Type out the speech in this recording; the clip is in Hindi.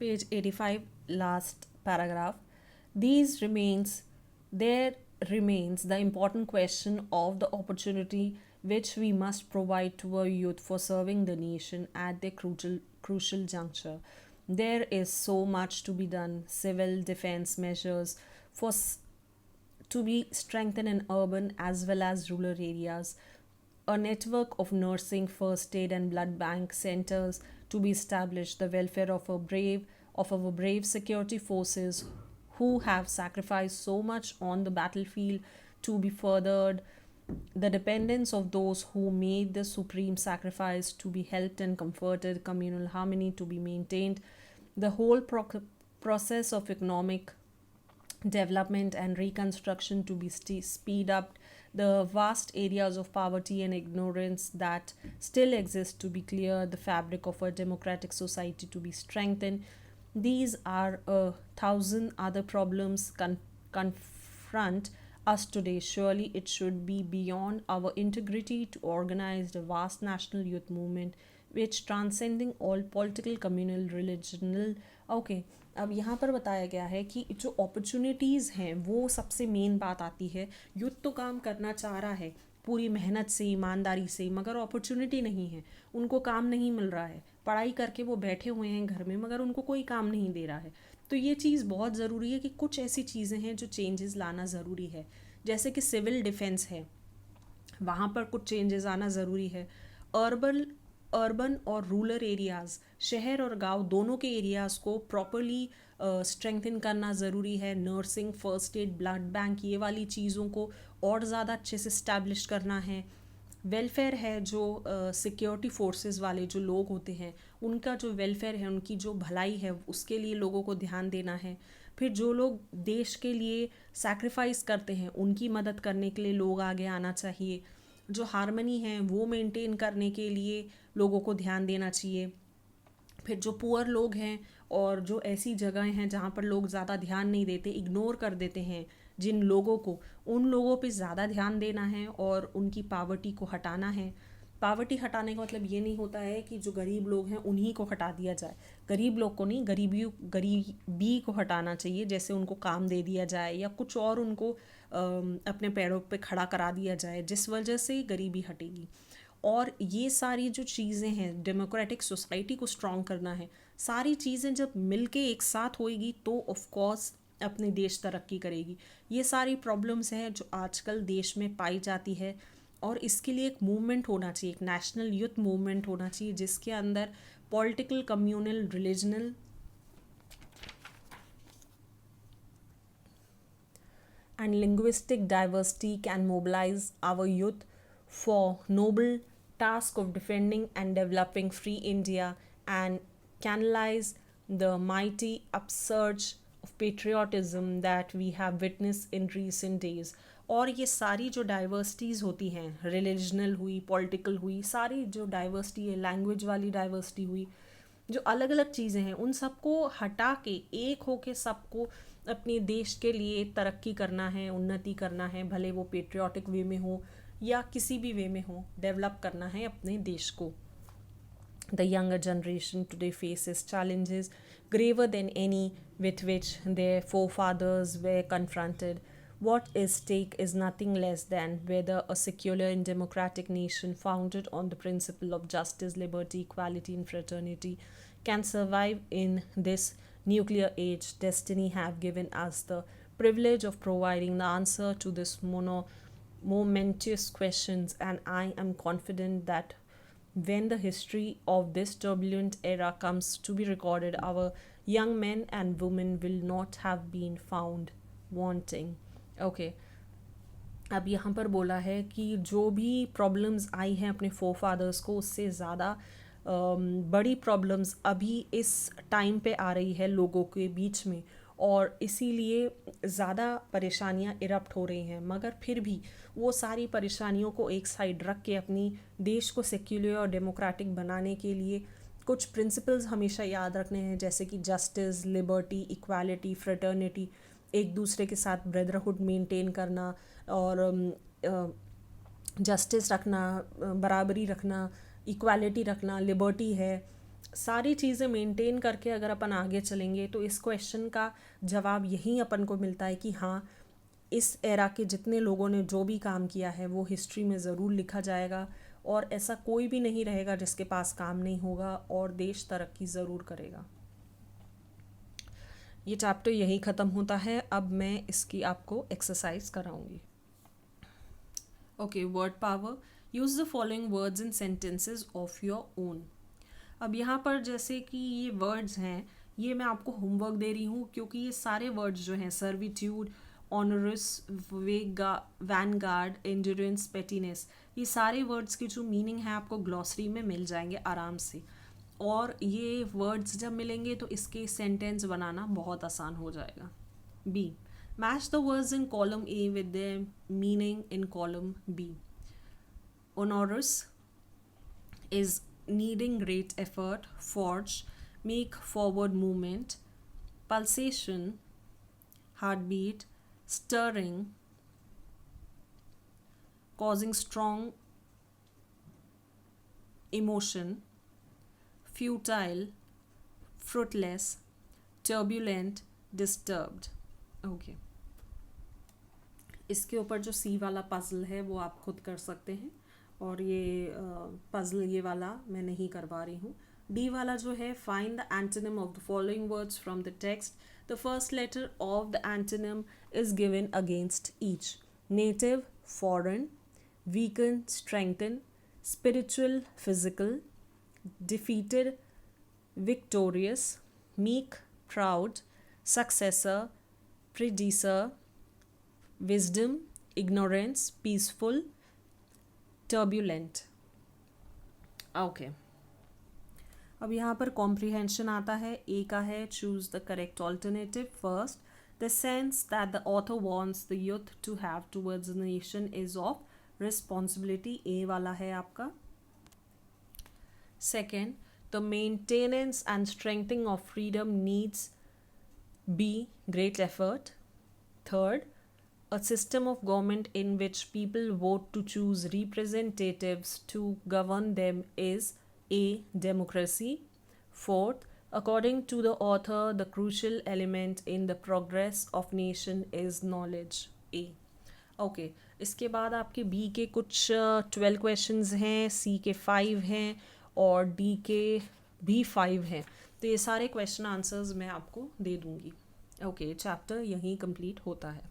Page 85, last paragraph. These remains, there remains the important question of the opportunity which we must provide to our youth for serving the nation at their crucial juncture. There is so much to be done. Civil defense measures for to be strengthened in urban as well as rural areas, a network of nursing, first aid, and blood bank centers to be established, the welfare of our brave security forces who have sacrificed so much on the battlefield to be furthered, the dependence of those who made the supreme sacrifice to be helped and comforted, communal harmony to be maintained, the whole process of economic development and reconstruction to be speed up, the vast areas of poverty and ignorance that still exist to be cleared, the fabric of a democratic society to be strengthened. These are a thousand other problems confront us today. Surely it should be beyond our integrity to organize a vast national youth movement which transcending all political, communal, religional. Okay, अब यहाँ पर बताया गया है कि जो अपॉर्चुनिटीज़ हैं वो सबसे मेन बात आती है. यूथ तो काम करना चाह रहा है पूरी मेहनत से, ईमानदारी से, मगर अपॉर्चुनिटी नहीं है, उनको काम नहीं मिल रहा है. पढ़ाई करके वो बैठे हुए हैं घर में मगर उनको कोई काम नहीं दे रहा है. तो ये चीज़ बहुत ज़रूरी है कि कुछ ऐसी चीज़ें हैं जो चेंजेस लाना ज़रूरी है. जैसे कि सिविल डिफेंस है, वहाँ पर कुछ चेंजेस आना ज़रूरी है. अर्बन अर्बन और रूरल एरियाज़, शहर और गांव दोनों के एरियाज़ को प्रॉपरली स्ट्रेंथन करना ज़रूरी है. Nursing, first aid, blood bank, ये वाली चीज़ों को और ज़्यादा अच्छे से इस्टेब्लिश करना है. वेलफेयर है, जो सिक्योरिटी फोर्सेस वाले जो लोग होते हैं उनका जो वेलफेयर है, उनकी जो भलाई है, उसके लिए लोगों को ध्यान देना है. फिर जो लोग देश के लिए सैक्रिफाइस करते हैं उनकी मदद करने के लिए लोग आगे आना चाहिए. जो हारमनी है वो मेंटेन करने के लिए लोगों को ध्यान देना चाहिए. फिर जो पुअर लोग हैं और जो ऐसी जगहें हैं जहाँ पर लोग ज़्यादा ध्यान नहीं देते, इग्नोर कर देते हैं जिन लोगों को, उन लोगों पे ज़्यादा ध्यान देना है और उनकी पावर्टी को हटाना है. पावर्टी हटाने का मतलब ये नहीं होता है कि जो गरीब लोग हैं उन्हीं को हटा दिया जाए. गरीब लोग को नहीं, गरीबी को हटाना चाहिए. जैसे उनको काम दे दिया जाए या कुछ और उनको अपने पैरों पे खड़ा करा दिया जाए, जिस वजह से गरीबी हटेगी. और ये सारी जो चीज़ें हैं, डेमोक्रेटिक सोसाइटी को स्ट्रॉन्ग करना है, सारी चीज़ें जब मिलके एक साथ होएगी तो ऑफ कोर्स अपने देश तरक्की करेगी. ये सारी प्रॉब्लम्स हैं जो आजकल देश में पाई जाती है और इसके लिए एक मूवमेंट होना चाहिए, एक नेशनल यूथ मूवमेंट होना चाहिए जिसके अंदर political, communal, religional and linguistic diversity can mobilize our youth for noble task of defending and developing free India and canalize the mighty upsurge of patriotism that we have witnessed in recent days. और ये सारी जो डाइवर्सिटीज़ होती हैं, रिलीजनल हुई, पॉलिटिकल हुई, सारी जो डाइवर्सिटी है, लैंग्वेज वाली डाइवर्सिटी हुई, जो अलग अलग चीज़ें हैं, उन सबको हटा के एक होके सबको अपने देश के लिए तरक्की करना है, उन्नति करना है, भले वो पेट्रियाटिक वे में हो या किसी भी वे में हो, डेवलप करना है अपने देश को. The younger generation today faces challenges graver than any with which their forefathers were confronted. What is at stake is nothing less than whether a secular and democratic nation founded on the principle of justice, liberty, equality, and fraternity can survive in this nuclear age. Destiny have given us the privilege of providing the answer to this momentous questions, and I am confident that when the history of this turbulent era comes to be recorded, our young men and women will not have been found wanting. Okay. अब यहाँ पर बोला है कि जो भी प्रॉब्लम्स आई हैं अपने फोर फादर्स को, उससे ज़्यादा बड़ी प्रॉब्लम्स अभी इस टाइम पे आ रही है लोगों के बीच में, और इसीलिए ज़्यादा परेशानियां इरप्ट हो रही हैं. मगर फिर भी वो सारी परेशानियों को एक साइड रख के अपनी देश को सेक्युलर और डेमोक्रेटिक बनाने के लिए कुछ प्रिंसिपल्स हमेशा याद रखने हैं, जैसे कि जस्टिस, लिबर्टी, इक्वालिटी, फ्रेटर्निटी, एक दूसरे के साथ ब्रदरहुड मेंटेन करना और जस्टिस रखना, बराबरी रखना, इक्वालिटी रखना, लिबर्टी है, सारी चीज़ें मेंटेन करके अगर अपन आगे चलेंगे तो इस क्वेश्चन का जवाब यही अपन को मिलता है कि हाँ, इस एरा के जितने लोगों ने जो भी काम किया है वो हिस्ट्री में ज़रूर लिखा जाएगा, और ऐसा कोई भी नहीं रहेगा जिसके पास काम नहीं होगा, और देश तरक्की ज़रूर करेगा। ये चैप्टर यहीं ख़त्म होता है। अब मैं इसकी आपको एक्सरसाइज कराऊंगी। Okay, word power. Use the following words in sentences of your own. अब यहाँ पर जैसे कि ये वर्ड्स हैं, ये मैं आपको होमवर्क दे रही हूँ, क्योंकि ये सारे वर्ड्स जो हैं, servitude, onerous, Vanguard, endurance, pettiness, ये सारे वर्ड्स की जो मीनिंग है आपको ग्लॉसरी में मिल जाएंगे आराम से, और ये वर्ड्स जब मिलेंगे तो इसके सेंटेंस बनाना बहुत आसान हो जाएगा। B, match the words in column A with the meaning in column B. Onerous is needing great effort, forge, make forward movement, pulsation, heartbeat, stirring, causing strong emotion, futile, fruitless, turbulent, disturbed. Okay. इसके ऊपर जो सी वाला पजल है वो आप खुद कर सकते हैं, और ये पजल ये वाला मैं नहीं करवा रही हूँ। डी वाला जो है, find the antonym of the following words from the text. The first letter of the antonym is given against each. Native, foreign, weaken, strengthen, spiritual, physical, defeated, victorious, meek, proud, successor, predecessor, wisdom, ignorance, peaceful, turbulent. Okay, अब यहाँ पर कॉम्प्रीहेंशन आता है। ए का है, choose the correct alternative. First, the sense that the author wants the youth to have towards the nation is of responsibility, ए वाला है आपका। Second, the maintenance and strengthening of freedom needs B, great effort. Third, a system of government in which people vote to choose representatives to govern them is A, democracy. Fourth, according to the author, the crucial element in the progress of nation is knowledge, A. Okay, इसके बाद आपके बी के कुछ 12 क्वेश्चंस हैं, सी के 5 हैं, और डी के भी 5 हैं। तो ये सारे क्वेश्चन आंसर्स मैं आपको दे दूँगी। ओके, चैप्टर यहीं कंप्लीट होता है।